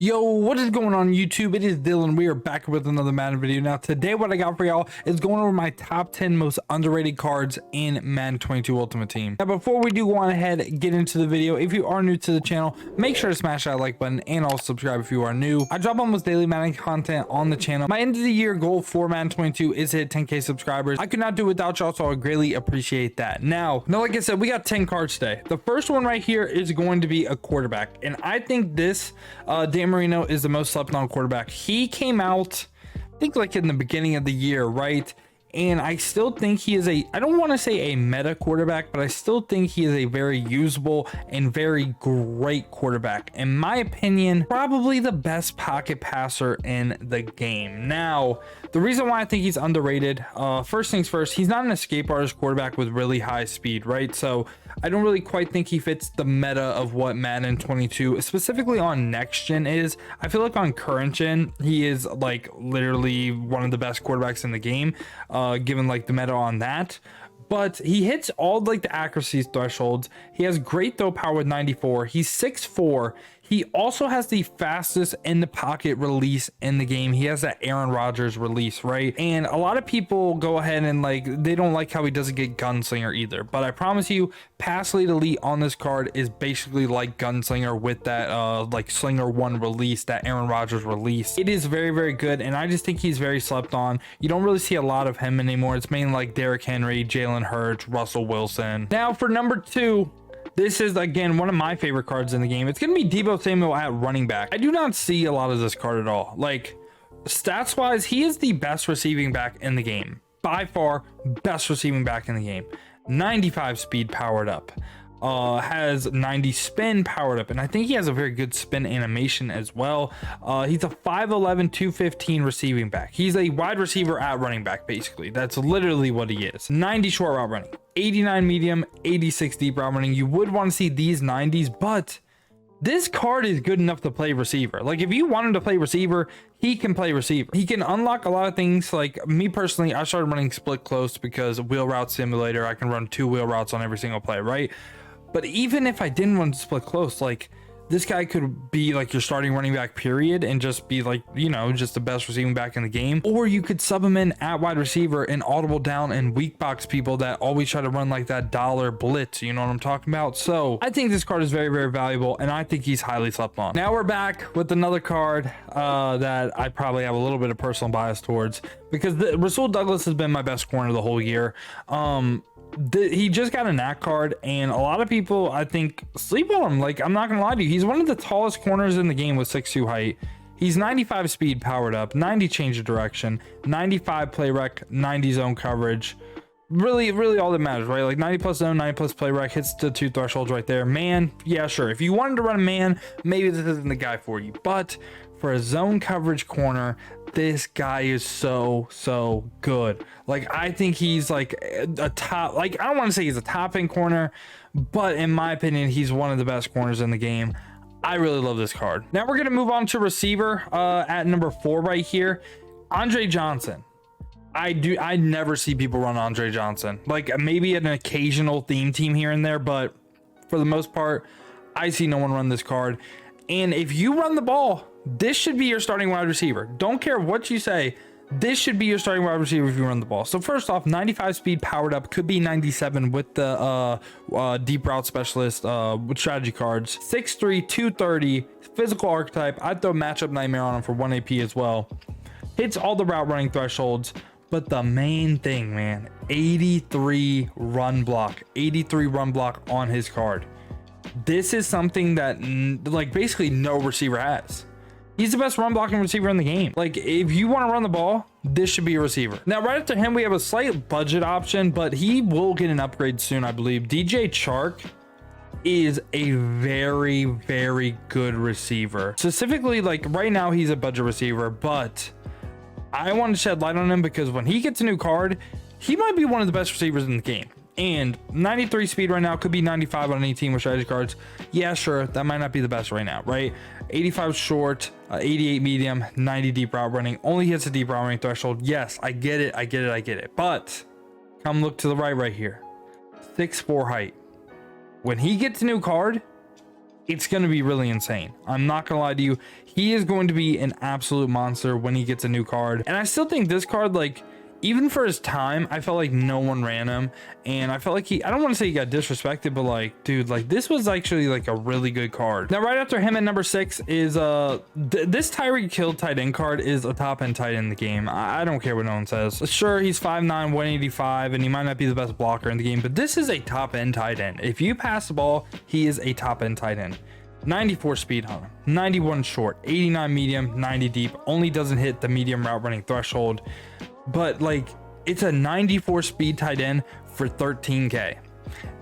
Yo, what is going on YouTube? It is Dylan. We are back with another Madden video. Now today what I got for y'all is going over my top 10 most underrated cards in Madden 22 Ultimate Team. Now before we do go on ahead and get into the video, if you are new to the channel, make sure to smash that like button and also subscribe if you are new. I drop almost daily Madden content on the channel. My end of the year goal for Madden 22 is to hit 10k subscribers. I could not do it without y'all, so I would greatly appreciate that. Now like I said, we got 10 cards today. The first one right here is going to be a quarterback, and I think this Marino is the most slept on quarterback. He came out, I think, like in the beginning of the year, right? And I still think he is I don't want to say a meta quarterback, but I still think he is a very usable and very great quarterback. In my opinion, probably the best pocket passer in the game. Now, the reason why I think he's underrated, first things first, he's not an escape artist quarterback with really high speed, right? So I don't really quite think he fits the meta of what Madden 22, specifically on next gen, is. I feel like on current gen, he is like literally one of the best quarterbacks in the game, given like the meta on that. But he hits all like the accuracy thresholds. He has great throw power with 94. He's 6'4". He also has the fastest in the pocket release in the game. He has that Aaron Rodgers release, right? And a lot of people go ahead and like, they don't like how he doesn't get gunslinger either. But I promise you, pass lead elite on this card is basically like gunslinger with that like slinger one release, that Aaron Rodgers release. It is very, very good. And I just think he's very slept on. You don't really see a lot of him anymore. It's mainly like Derrick Henry, Jalen Hurts, Russell Wilson. Now for number 2, this is again one of my favorite cards in the game. It's gonna be Deebo Samuel at running back. I do not see a lot of this card at all. Like stats wise, he is the best receiving back in the game, by far best receiving back in the game. 95 speed powered up, has 90 spin powered up, and I think he has a very good spin animation as well. He's a 5'11", 215 receiving back. He's a wide receiver at running back, basically. That's literally what he is. 90 short route running, 89 medium, 86 deep route running. You would want to see these 90s, but this card is good enough to play receiver. Like if you want him to play receiver, he can play receiver. He can unlock a lot of things. Like me personally, I started running split close because wheel route simulator, I can run 2 wheel routes on every single play, right? But even if I didn't want to split close, like this guy could be like your starting running back period and just be like, you know, just the best receiving back in the game. Or you could sub him in at wide receiver and audible down and weak box people that always try to run like that dollar blitz. You know what I'm talking about? So I think this card is very, very valuable, and I think he's highly slept on. Now we're back with another card that I probably have a little bit of personal bias towards, because Rasul Douglas has been my best corner the whole year. He just got a knack card, and a lot of people I think sleep on him. Like I'm not gonna lie to you, he's one of the tallest corners in the game with 6'2" height. He's 95 speed powered up, 90 change of direction, 95 play rec, 90 zone coverage. Really all that matters, right? Like 90 plus zone, 90 plus play rec, hits the 2 thresholds right there. Man, yeah, sure, if you wanted to run a man, maybe this isn't the guy for you, but for a zone coverage corner, this guy is so good. Like I think he's like a top, like I don't want to say he's a top end corner, but in my opinion, he's one of the best corners in the game. I really love this card. Now we're gonna move on to receiver at number 4 right here. Andre Johnson. I never see people run Andre Johnson. Like maybe an occasional theme team here and there, but for the most part, I see no one run this card. And if you run the ball, this should be your starting wide receiver. Don't care what you say, this should be your starting wide receiver if you run the ball. So first off, 95 speed powered up, could be 97 with the deep route specialist with strategy cards. 6'3", 230, physical archetype. I'd throw matchup nightmare on him for 1 AP as well. Hits all the route running thresholds. But the main thing, man, 83 run block, 83 run block on his card. This is something that like basically no receiver has. He's the best run blocking receiver in the game. Like if you want to run the ball, this should be a receiver. Now right after him, we have a slight budget option, but he will get an upgrade soon, I believe. DJ Chark is a very good receiver. Specifically, like right now he's a budget receiver, but I want to shed light on him because when he gets a new card, he might be one of the best receivers in the game. And 93 speed right now, could be 95 on any team with strategy cards. Yeah, sure, that might not be the best right now, right? 85 short, 88 medium, 90 deep route running. Only hits a deep route running threshold. Yes, I get it. But come look to the right here. 6'4" height. When he gets a new card, it's going to be really insane. I'm not going to lie to you. He is going to be an absolute monster when he gets a new card. And I still think this card, like, even for his time, I felt like no one ran him. And I felt like I don't want to say he got disrespected, but like, dude, like this was actually like a really good card. Now, right after him at number 6 is this Tyreek Hill tight end card is a top end tight end in the game. I don't care what no one says. Sure, he's 5'9", 185, and he might not be the best blocker in the game, but this is a top end tight end. If you pass the ball, he is a top end tight end. 94 speed on him, 91 short, 89 medium, 90 deep. Only doesn't hit the medium route running threshold. But like, it's a 94 speed tight end for 13K.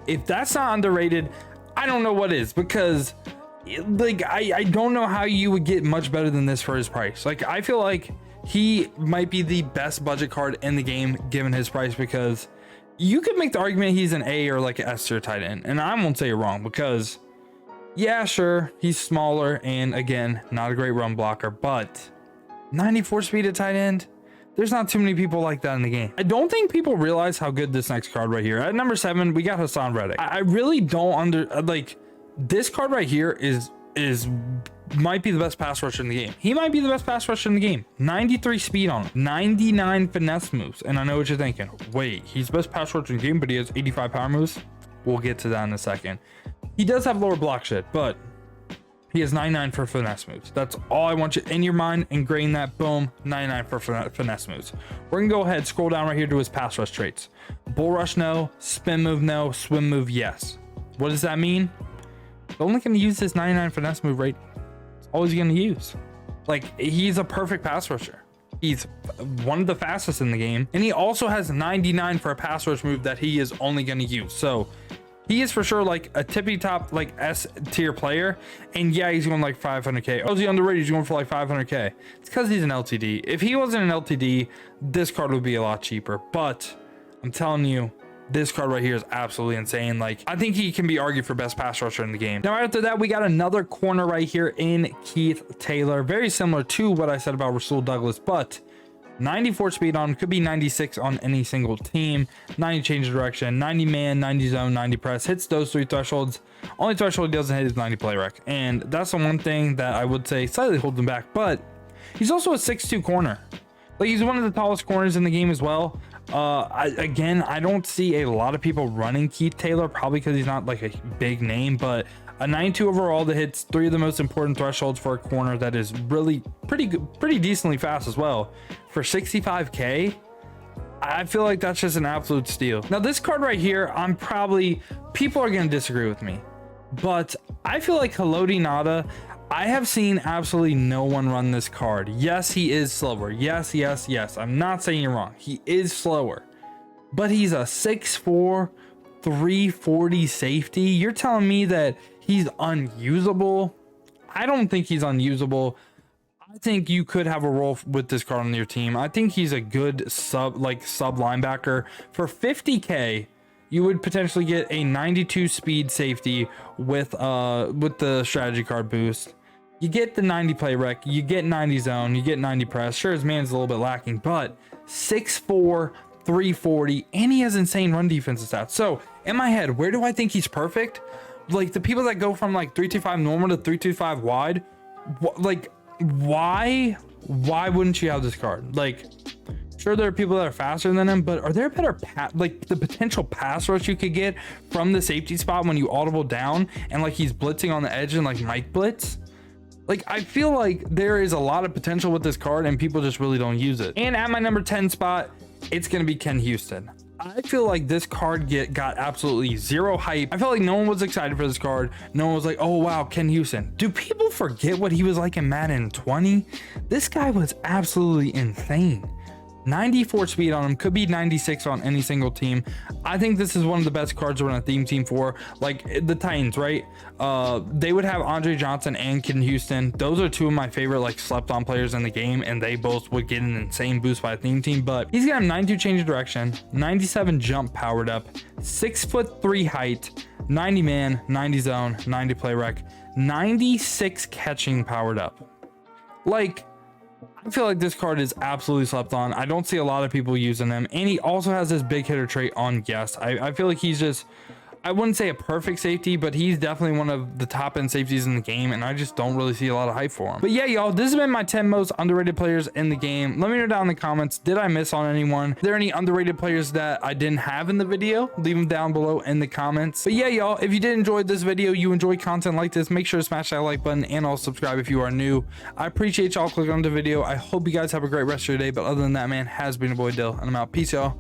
If that's not underrated, I don't know what is, because like I don't know how you would get much better than this for his price. Like, I feel like he might be the best budget card in the game given his price, because you could make the argument he's an A or like an S tier tight end, and I won't say you're wrong, because yeah, sure, he's smaller and again, not a great run blocker, but 94 speed at tight end, there's not too many people like that in the game. I don't think people realize how good this next card right here. At number 7, we got Hassan Reddick. I really don't like this card right here is might be the best pass rusher in the game. He might be the best pass rusher in the game. 93 speed on him, 99 finesse moves. And I know what you're thinking. Wait, he's best pass rusher in the game, but he has 85 power moves. We'll get to that in a second. He does have lower block shit, but he has 99 for finesse moves. That's all I want you in your mind. Ingrain that. Boom. 99 for finesse moves. We're going to go ahead, scroll down right here to his pass rush traits. Bull rush, no. Spin move, no. Swim move, yes. What does that mean? They're only going to use this 99 finesse move, right? It's all he's going to use. Like, he's a perfect pass rusher. He's one of the fastest in the game. And he also has 99 for a pass rush move that he is only going to use. So he is for sure like a tippy top, like S tier player. And yeah, he's going like 500K. Oh, is he underrated? He's going for like 500K. It's because he's an LTD. If he wasn't an LTD, this card would be a lot cheaper. But I'm telling you, this card right here is absolutely insane. Like, I think he can be argued for best pass rusher in the game. Now, right after that, we got another corner right here in Keith Taylor. Very similar to what I said about Rasul Douglas, but 94 speed on him, could be 96 on any single team, 90 change of direction, 90 man, 90 zone, 90 press, hits those 3 thresholds. Only threshold he doesn't hit is 90 play rec, and that's the one thing that I would say slightly holds him back. But he's also a 6'2 corner. Like, he's one of the tallest corners in the game as well. I don't see a lot of people running Keith Taylor, probably because he's not like a big name, but a 92 overall that hits 3 of the most important thresholds for a corner that is really pretty decently fast as well. For 65K, I feel like that's just an absolute steal. Now, this card right here, people are going to disagree with me, but I feel like Kalo Dinata, I have seen absolutely no one run this card. Yes, he is slower. Yes. I'm not saying you're wrong. He is slower, but he's a 6'4", 340 safety. You're telling me that he's unusable? I don't think he's unusable. I think you could have a role with this card on your team. I think he's a good sub linebacker. For 50K, you would potentially get a 92 speed safety with the strategy card boost. You get the 90 play rec, you get 90 zone, you get 90 press. Sure, his man's a little bit lacking, but 6'4", 340, and he has insane run defense stats. So in my head, where do I think he's perfect? Like, the people that go from like 325 normal to 325 wide, like, why wouldn't you have this card? Like, sure, there are people that are faster than him, but are there better like the potential pass rush you could get from the safety spot when you audible down and like he's blitzing on the edge and like Mike blitz? Like, I feel like there is a lot of potential with this card and people just really don't use it. And at my number 10 spot, it's going to be Ken Houston. I feel like this card got absolutely zero hype. I felt like no one was excited for this card. No one was like, oh wow, Ken Houston. Do people forget what he was like in Madden 20? This guy was absolutely insane. 94 speed on him, could be 96 on any single team. I think this is one of the best cards to run a theme team for. Like the Titans, right? They would have Andre Johnson and Ken Houston. Those are 2 of my favorite like slept on players in the game, and they both would get an insane boost by a theme team. But he's gonna have 92 change of direction, 97 jump powered up, 6'3" height, 90 man, 90 zone, 90 play rec, 96 catching powered up. Like, I feel like this card is absolutely slept on. I don't see a lot of people using him, and he also has this big hitter trait on guess. I feel like he's just, I wouldn't say a perfect safety, but he's definitely one of the top end safeties in the game, and I just don't really see a lot of hype for him. But yeah, y'all, this has been my 10 most underrated players in the game. Let me know down in the comments, did I miss on anyone? Are there any underrated players that I didn't have in the video? Leave them down below in the comments. But yeah, y'all, if you did enjoy this video, you enjoy content like this, make sure to smash that like button and also subscribe if you are new. I appreciate y'all clicking on the video. I hope you guys have a great rest of your day, but other than that, man, has been your boy Dill, and I'm out. Peace, y'all.